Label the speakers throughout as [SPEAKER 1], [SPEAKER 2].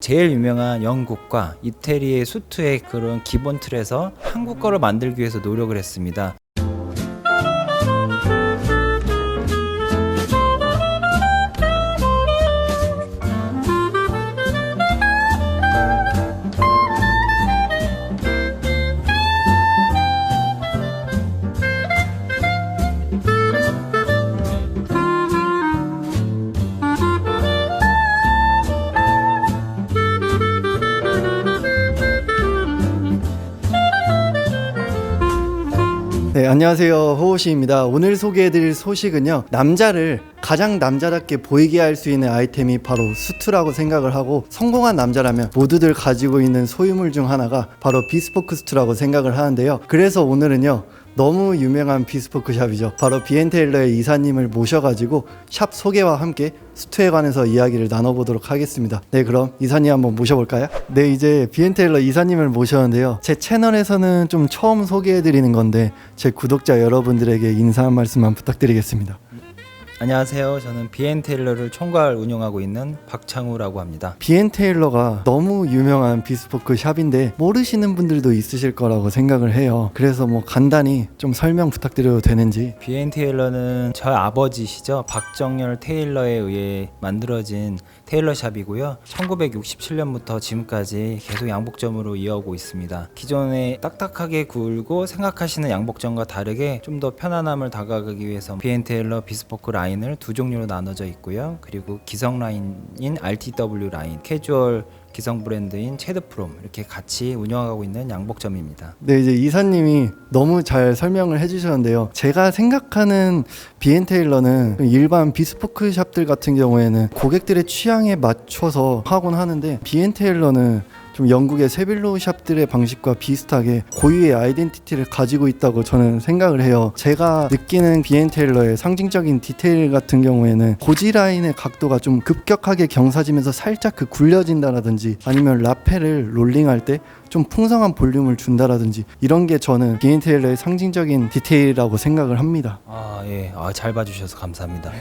[SPEAKER 1] 제일 유명한 영국과 이태리의 수트의 그런 기본 틀에서 한국 거를 만들기 위해서 노력을 했습니다.
[SPEAKER 2] 네, 안녕하세요. 호호씨입니다. 오늘 소개해드릴 소식은요, 남자를 가장 남자답게 보이게 할 수 있는 아이템이 바로 수트라고 생각을 하고, 성공한 남자라면 모두들 가지고 있는 소유물 중 하나가 바로 비스포크 수트라고 생각을 하는데요. 그래서 오늘은요, 너무 유명한 비스포크 샵이죠, 바로 비앤테일러의 이사님을 모셔가지고 샵 소개와 함께 수트에 관해서 이야기를 나눠보도록 하겠습니다. 네, 그럼 이사님 한번 모셔볼까요? 네, 이제 비앤테일러 이사님을 모셨는데요, 제 채널에서는 좀 처음 소개해드리는 건데 제 구독자 여러분들에게 인사 한 말씀만 부탁드리겠습니다.
[SPEAKER 1] 안녕하세요. 저는 비앤테일러를 총괄 운영하고 있는 박창우라고 합니다.
[SPEAKER 2] 비앤테일러가 너무 유명한 비스포크 샵인데 모르시는 분들도 있으실 거라고 생각을 해요. 그래서 뭐 간단히 좀 설명 부탁드려도 되는지.
[SPEAKER 1] 비앤테일러는 저희 아버지시죠, 박정열 테일러에 의해 만들어진 테일러 샵이고요. 1967년부터 지금까지 계속 양복점으로 이어오고 있습니다. 기존에 딱딱하게 굴고 생각하시는 양복점과 다르게 좀 더 편안함을 다가가기 위해서 비앤테일러 비스포크 라인을 두 종류로 나눠져 있고요. 그리고 기성 라인인 RTW 라인, 캐주얼 기성 브랜드인 체드프롬, 이렇게 같이 운영하고 있는 양복점입니다.
[SPEAKER 2] 네, 이제 이사님이 너무 잘 설명을 해주셨는데요, 제가 생각하는 비앤테일러는 일반 비스포크 샵들 같은 경우에는 고객들의 취향에 맞춰서 하곤 하는데, 비앤테일러는 좀 영국의 세빌로 샵들의 방식과 비슷하게 고유의 아이덴티티를 가지고 있다고 저는 생각을 해요. 제가 느끼는 비앤테일러의 상징적인 디테일 같은 경우에는 고지 라인의 각도가 좀 급격하게 경사지면서 살짝 굴려진다라든지, 아니면 라펠을 롤링할 때 좀 풍성한 볼륨을 준다라든지, 이런 게 저는 비앤테일러의 상징적인 디테일이라고 생각을 합니다.
[SPEAKER 1] 예. 잘 봐주셔서 감사합니다.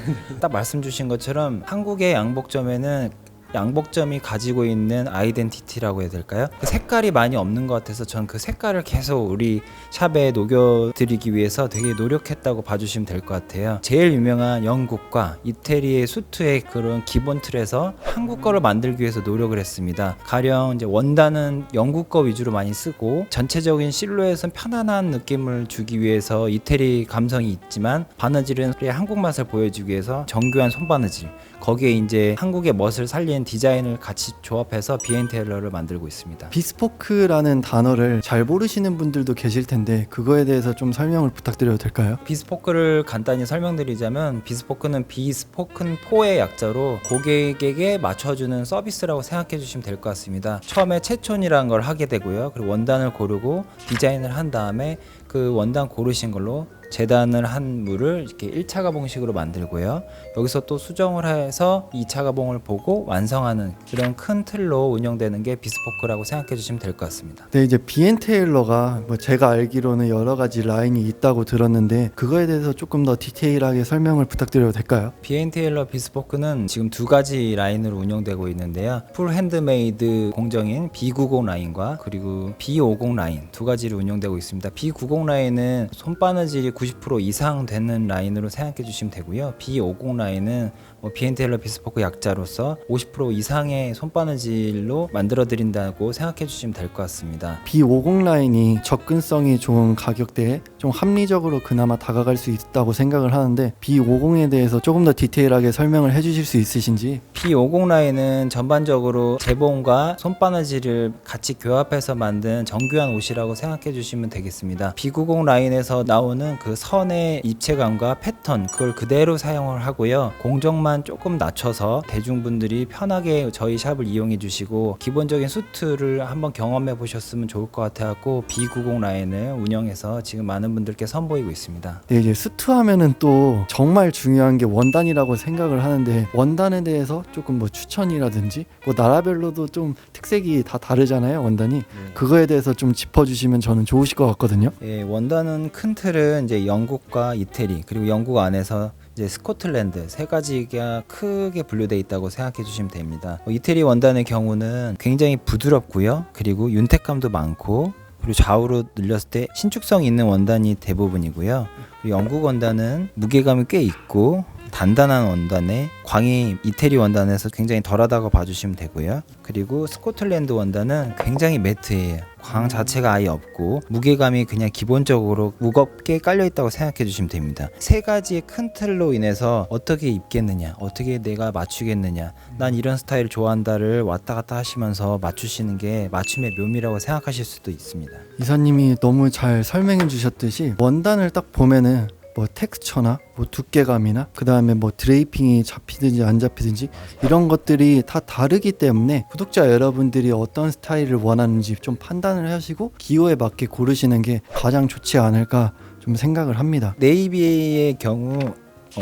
[SPEAKER 1] 딱 말씀 주신 것처럼 한국의 양복점에는 양복점이 가지고 있는 아이덴티티라고 해야 될까요? 그 색깔이 많이 없는 것 같아서 전 그 색깔을 계속 우리 샵에 녹여드리기 위해서 되게 노력했다고 봐주시면 될 것 같아요. 제일 유명한 영국과 이태리의 수트의 그런 기본 틀에서 한국 거를 만들기 위해서 노력을 했습니다. 가령 이제 원단은 영국 거 위주로 많이 쓰고, 전체적인 실루엣은 편안한 느낌을 주기 위해서 이태리 감성이 있지만, 바느질은 한국 맛을 보여주기 위해서 정교한 손바느질, 거기에 이제 한국의 멋을 살린 디자인을 같이 조합해서 비앤테일러를 만들고 있습니다.
[SPEAKER 2] 비스포크라는 단어를 잘 모르시는 분들도 계실 텐데 그거에 대해서 좀 설명을 부탁드려도 될까요?
[SPEAKER 1] 비스포크를 간단히 설명드리자면, 비스포크는 비스포큰 포의 약자로 고객에게 맞춰주는 서비스라고 생각해 주시면 될 것 같습니다. 처음에 채촌이라는 걸 하게 되고요. 그리고 원단을 고르고 디자인을 한 다음에 그 원단 고르신 걸로 재단을 한 물을 이렇게 1차 가봉식으로 만들고요. 여기서 또 수정을 해서 2차 가봉을 보고 완성하는 그런 큰 틀로 운영되는 게 비스포크라고 생각해 주시면 될 것 같습니다.
[SPEAKER 2] 네, 이제 비앤테일러가 뭐 제가 알기로는 여러 가지 라인이 있다고 들었는데 그거에 대해서 조금 더 디테일하게 설명을 부탁드려도 될까요?
[SPEAKER 1] 비앤테일러 비스포크는 지금 두 가지 라인으로 운영되고 있는데요. 풀 핸드메이드 공정인 B90 라인과 그리고 B50 라인 두 가지로 운영되고 있습니다. B90 라인은 손바느질이 90% 이상 되는 라인으로 생각해 주시면 되고요. B50 라인은 비앤테일러 비스포크 약자로서 50% 이상의 손바느질로 만들어 드린다고 생각해 주시면 될 것 같습니다.
[SPEAKER 2] B50 라인이 접근성이 좋은 가격대에 좀 합리적으로 그나마 다가갈 수 있다고 생각을 하는데, B50에 대해서 조금 더 디테일하게 설명을 해주실 수 있으신지.
[SPEAKER 1] B50 라인은 전반적으로 재봉과 손바느질을 같이 교합해서 만든 정교한 옷이라고 생각해 주시면 되겠습니다. B90 라인에서 나오는 그 선의 입체감과 패턴, 그걸 그대로 사용을 하고요. 공정만 조금 낮춰서 대중분들이 편하게 저희 샵을 이용해 주시고 기본적인 수트를 한번 경험해 보셨으면 좋을 것 같아갖고 B90 라인을 운영해서 지금 많은 분들께 선보이고 있습니다.
[SPEAKER 2] 네, 이제 수트 하면은 또 정말 중요한 게 원단이라고 생각을 하는데, 원단에 대해서 조금 뭐 추천이라든지, 뭐 나라별로도 좀 특색이 다 다르잖아요, 원단이. 그거에 대해서 좀 짚어주시면 저는 좋으실 것 같거든요.
[SPEAKER 1] 원단은 큰 틀은 이제 영국과 이태리, 그리고 영국 안에서 이제 스코틀랜드 세 가지가 크게 분류되어 있다고 생각해 주시면 됩니다. 이태리 원단의 경우는 굉장히 부드럽고요. 그리고 윤택감도 많고 그리고 좌우로 늘렸을 때 신축성이 있는 원단이 대부분이고요. 그리고 영국 원단은 무게감이 꽤 있고 단단한 원단에 광이 이태리 원단에서 굉장히 덜하다고 봐주시면 되고요. 그리고 스코틀랜드 원단은 굉장히 매트해요. 광 자체가 아예 없고 무게감이 그냥 기본적으로 무겁게 깔려있다고 생각해 주시면 됩니다. 세 가지의 큰 틀로 인해서 어떻게 입겠느냐, 어떻게 내가 맞추겠느냐, 난 이런 스타일 좋아한다를 왔다 갔다 하시면서 맞추시는 게 맞춤의 묘미라고 생각하실 수도 있습니다.
[SPEAKER 2] 이사님이 너무 잘 설명해 주셨듯이 원단을 딱 보면은 뭐 텍스처나 뭐 두께감이나 그 다음에 뭐 드레이핑이 잡히든지 안 잡히든지 이런 것들이 다 다르기 때문에 구독자 여러분들이 어떤 스타일을 원하는지 좀 판단을 하시고 기호에 맞게 고르시는 게 가장 좋지 않을까 좀 생각을 합니다.
[SPEAKER 1] 네이비의 경우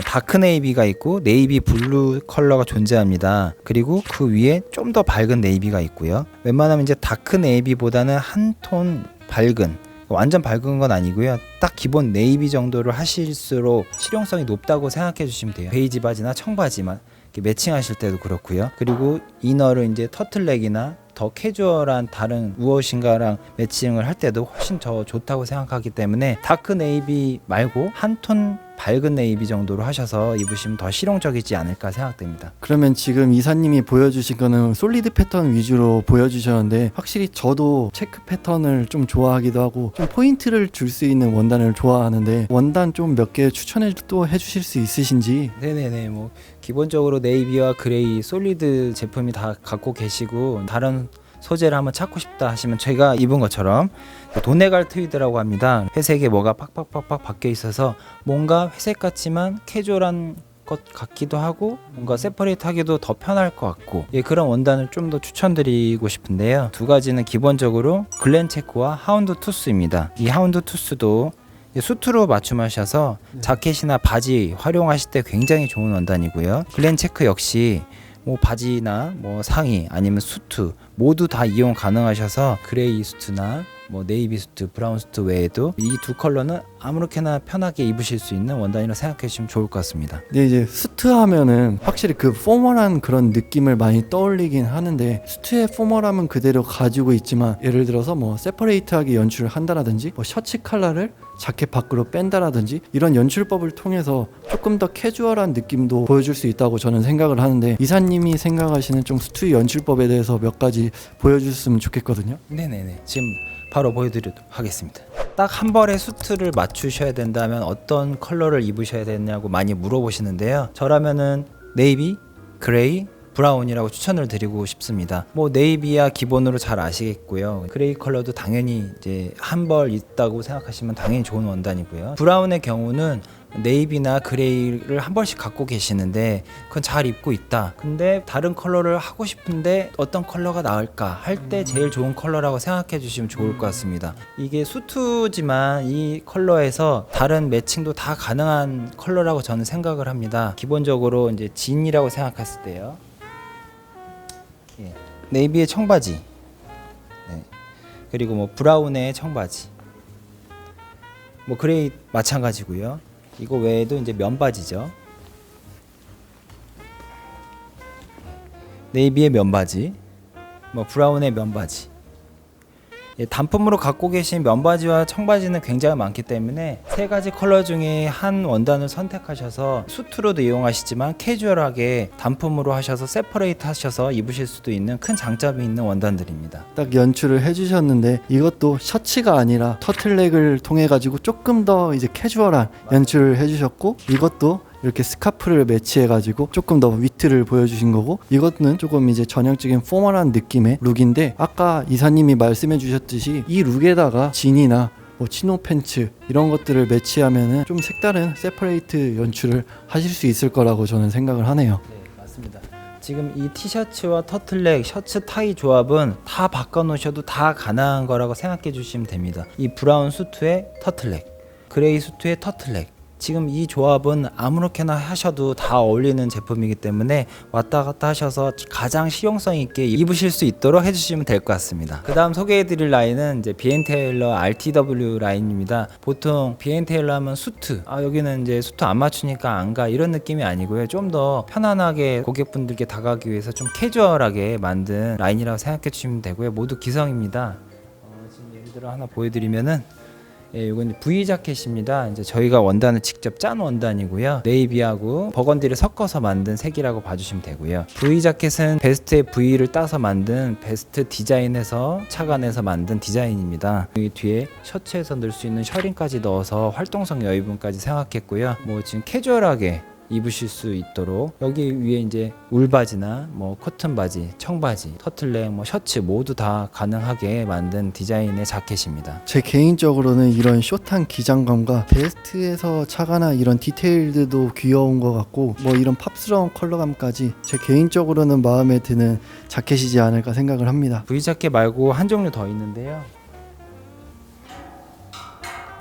[SPEAKER 1] 다크 네이비가 있고 네이비 블루 컬러가 존재합니다. 그리고 그 위에 좀 더 밝은 네이비가 있고요. 웬만하면 이제 다크 네이비보다는 한 톤 밝은, 완전 밝은 건 아니고요. 딱 기본 네이비 정도를 하실수록 실용성이 높다고 생각해 주시면 돼요. 베이지 바지나 청바지만 매칭하실 때도 그렇고요. 그리고 이너를 이제 터틀넥이나 더 캐주얼한 다른 우어신가랑 매칭을 할 때도 훨씬 더 좋다고 생각하기 때문에 다크 네이비 말고 한 톤 밝은 네이비 정도로 하셔서 입으시면 더 실용적이지 않을까 생각됩니다.
[SPEAKER 2] 그러면 지금 이사님이 보여주신 거는 솔리드 패턴 위주로 보여주셨는데 확실히 저도 체크 패턴을 좀 좋아하기도 하고 좀 포인트를 줄 수 있는 원단을 좋아하는데 원단 좀 몇 개 추천해 또 해주실 수 있으신지?
[SPEAKER 1] 네네네, 뭐 기본적으로 네이비와 그레이 솔리드 제품이 다 갖고 계시고 다른 소재를 한번 찾고 싶다 하시면 제가 입은 것처럼 도네갈 트위드라고 합니다. 회색에 뭐가 팍팍팍팍 박혀 있어서 뭔가 회색 같지만 캐주얼한 것 같기도 하고 뭔가 세퍼레이트하기도 더 편할 것 같고, 그런 원단을 좀 더 추천드리고 싶은데요. 두 가지는 기본적으로 글렌체크와 하운드 투스입니다. 이 하운드 투스도 수트로 맞춤하셔서 자켓이나 바지 활용하실 때 굉장히 좋은 원단이고요. 글렌체크 역시 뭐 바지나 뭐 상의 아니면 수트 모두 다 이용 가능하셔서 그레이 수트나 뭐 네이비 수트, 브라운 수트 외에도 이 두 컬러는 아무렇게나 편하게 입으실 수 있는 원단이라고 생각해 주시면 좋을 것 같습니다.
[SPEAKER 2] 근데 이제 수트 하면은 확실히 그 포멀한 그런 느낌을 많이 떠올리긴 하는데 수트의 포멀함은 그대로 가지고 있지만 예를 들어서 뭐 세퍼레이트하게 연출을 한다라든지 뭐 셔츠 컬러를 자켓 밖으로 뺀다라든지 이런 연출법을 통해서 조금 더 캐주얼한 느낌도 보여줄 수 있다고 저는 생각을 하는데 이사님이 생각하시는 좀 수트 연출법에 대해서 몇 가지 보여주셨으면 좋겠거든요.
[SPEAKER 1] 네네네, 지금 바로 보여드리도록 하겠습니다. 딱 한 벌에 수트를 맞추셔야 된다면 어떤 컬러를 입으셔야 되냐고 많이 물어보시는데요. 저라면은 네이비, 그레이, 브라운이라고 추천을 드리고 싶습니다. 뭐 네이비야 기본으로 잘 아시겠고요. 그레이 컬러도 당연히 이제 한 벌 있다고 생각하시면 당연히 좋은 원단이고요. 브라운의 경우는 네이비나 그레이를 한 벌씩 갖고 계시는데 그건 잘 입고 있다. 근데 다른 컬러를 하고 싶은데 어떤 컬러가 나을까 할 때 제일 좋은 컬러라고 생각해 주시면 좋을 것 같습니다. 이게 수트지만 이 컬러에서 다른 매칭도 다 가능한 컬러라고 저는 생각을 합니다. 기본적으로 이제 진이라고 생각했을 때요. 네이비의 청바지, 그리고 뭐 브라운의 청바지, 뭐 그레이 마찬가지고요. 이거 외에도 이제 면바지죠. 네이비의 면바지, 뭐 브라운의 면바지. 단품으로 갖고 계신 면바지와 청바지는 굉장히 많기 때문에 세 가지 컬러 중에 한 원단을 선택하셔서 수트로도 이용하시지만 캐주얼하게 단품으로 하셔서 세퍼레이트 하셔서 입으실 수도 있는 큰 장점이 있는 원단들입니다.
[SPEAKER 2] 딱 연출을 해주셨는데 이것도 셔츠가 아니라 터틀넥을 통해 가지고 조금 더 이제 캐주얼한 연출을 해주셨고 이것도 이렇게 스카프를 매치해가지고 조금 더 위트를 보여주신 거고 이것은 조금 이제 전형적인 포멀한 느낌의 룩인데 아까 이사님이 말씀해 주셨듯이 이 룩에다가 진이나 뭐 치노 팬츠 이런 것들을 매치하면은 좀 색다른 세퍼레이트 연출을 하실 수 있을 거라고 저는 생각을 하네요.
[SPEAKER 1] 네, 맞습니다. 지금 이 티셔츠와 터틀넥, 셔츠 타이 조합은 다 바꿔놓으셔도 다 가능한 거라고 생각해 주시면 됩니다. 이 브라운 수트에 터틀넥, 그레이 수트에 터틀넥, 지금 이 조합은 아무렇게나 하셔도 다 어울리는 제품이기 때문에 왔다 갔다 하셔서 가장 실용성 있게 입으실 수 있도록 해주시면 될 것 같습니다. 그 다음 소개해드릴 라인은 이제 비엔테일러 RTW 라인입니다. 보통 비엔테일러 하면 수트, 여기는 이제 수트 안 맞추니까 안 가, 이런 느낌이 아니고요. 좀 더 편안하게 고객분들께 다가가기 위해서 좀 캐주얼하게 만든 라인이라고 생각해 주시면 되고요. 모두 기성입니다. 지금 예를 들어 하나 보여드리면은, 이건 V 자켓입니다. 이제 저희가 원단을 직접 짠 원단이고요. 네이비하고 버건디를 섞어서 만든 색이라고 봐주시면 되고요. V 자켓은 베스트의 V를 따서 만든 베스트 디자인에서 착안해서 만든 디자인입니다. 여기 뒤에 셔츠에서 넣을 수 있는 셔링까지 넣어서 활동성 여유분까지 생각했고요. 뭐 지금 캐주얼하게 입으실 수 있도록 여기 위에 이제 울바지나 뭐 코튼 바지, 청바지, 터틀넥, 뭐 셔츠 모두 다 가능하게 만든 디자인의 자켓입니다.
[SPEAKER 2] 제 개인적으로는 이런 숏한 기장감과 베스트에서 차가나 이런 디테일들도 귀여운 것 같고 뭐 이런 팝스러운 컬러감까지 제 개인적으로는 마음에 드는 자켓이지 않을까 생각을 합니다.
[SPEAKER 1] V 자켓 말고 한 종류 더 있는데요.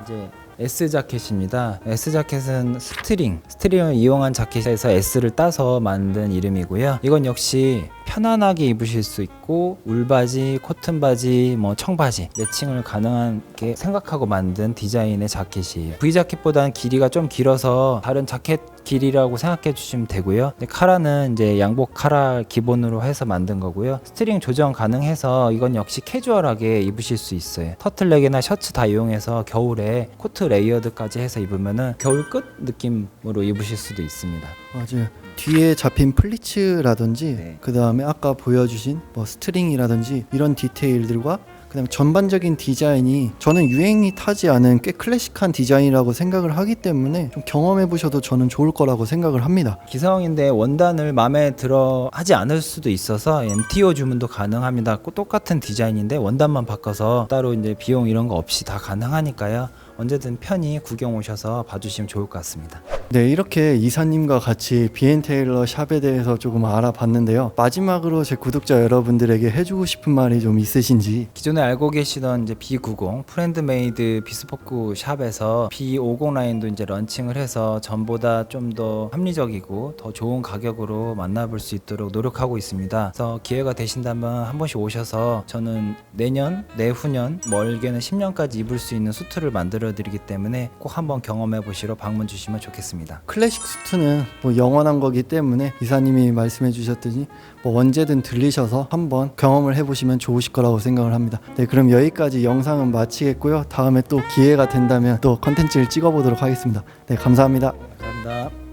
[SPEAKER 1] 이제 S 자켓입니다. S 자켓은 스트링을 이용한 자켓에서 S를 따서 만든 이름이고요. 이건 역시 편안하게 입으실 수 있고 울바지, 코튼 바지, 뭐 청바지 매칭을 가능하게 생각하고 만든 디자인의 자켓이에요. V 자켓보다는 길이가 좀 길어서 다른 자켓 길이라고 생각해 주시면 되고요. 카라는 이제 양복 카라 기본으로 해서 만든 거고요. 스트링 조정 가능해서 이건 역시 캐주얼하게 입으실 수 있어요. 터틀넥이나 셔츠 다 이용해서 겨울에 코트 레이어드까지 해서 입으면은 겨울 끝 느낌으로 입으실 수도 있습니다.
[SPEAKER 2] 맞아요. 뒤에 잡힌 플리츠라든지
[SPEAKER 1] 네.
[SPEAKER 2] 그 다음에 아까 보여주신 뭐 스트링이라든지 이런 디테일들과 그다음에 전반적인 디자인이 저는 유행이 타지 않은 꽤 클래식한 디자인이라고 생각을 하기 때문에 좀 경험해 보셔도 저는 좋을 거라고 생각을 합니다.
[SPEAKER 1] 기성인데 원단을 마음에 들어 하지 않을 수도 있어서 MTO 주문도 가능합니다. 똑같은 디자인인데 원단만 바꿔서 따로 이제 비용 이런 거 없이 다 가능하니까요. 언제든 편히 구경 오셔서 봐주시면 좋을 것 같습니다.
[SPEAKER 2] 네, 이렇게 이사님과 같이 비엔테일러 샵에 대해서 조금 알아봤는데요. 마지막으로 제 구독자 여러분들에게 해주고 싶은 말이 좀 있으신지.
[SPEAKER 1] 기존에 알고 계시던 이제 B90 프렌드메이드 비스포크 샵에서 B50 라인도 이제 런칭을 해서 전보다 좀 더 합리적이고 더 좋은 가격으로 만나볼 수 있도록 노력하고 있습니다. 그래서 기회가 되신다면 한 번씩 오셔서 저는 내년, 내후년, 멀게는 10년까지 입을 수 있는 수트를 만들어 드리기 때문에 꼭 한번 경험해 보시러 방문 주시면 좋겠습니다.
[SPEAKER 2] 클래식 수트는 뭐 영원한 거기 때문에 이사님이 말씀해 주셨더니 뭐 언제든 들리셔서 한번 경험을 해보시면 좋으실 거라고 생각을 합니다. 네, 그럼 여기까지 영상은 마치겠고요. 다음에 또 기회가 된다면 또 컨텐츠를 찍어보도록 하겠습니다. 네, 감사합니다.
[SPEAKER 1] 감사합니다.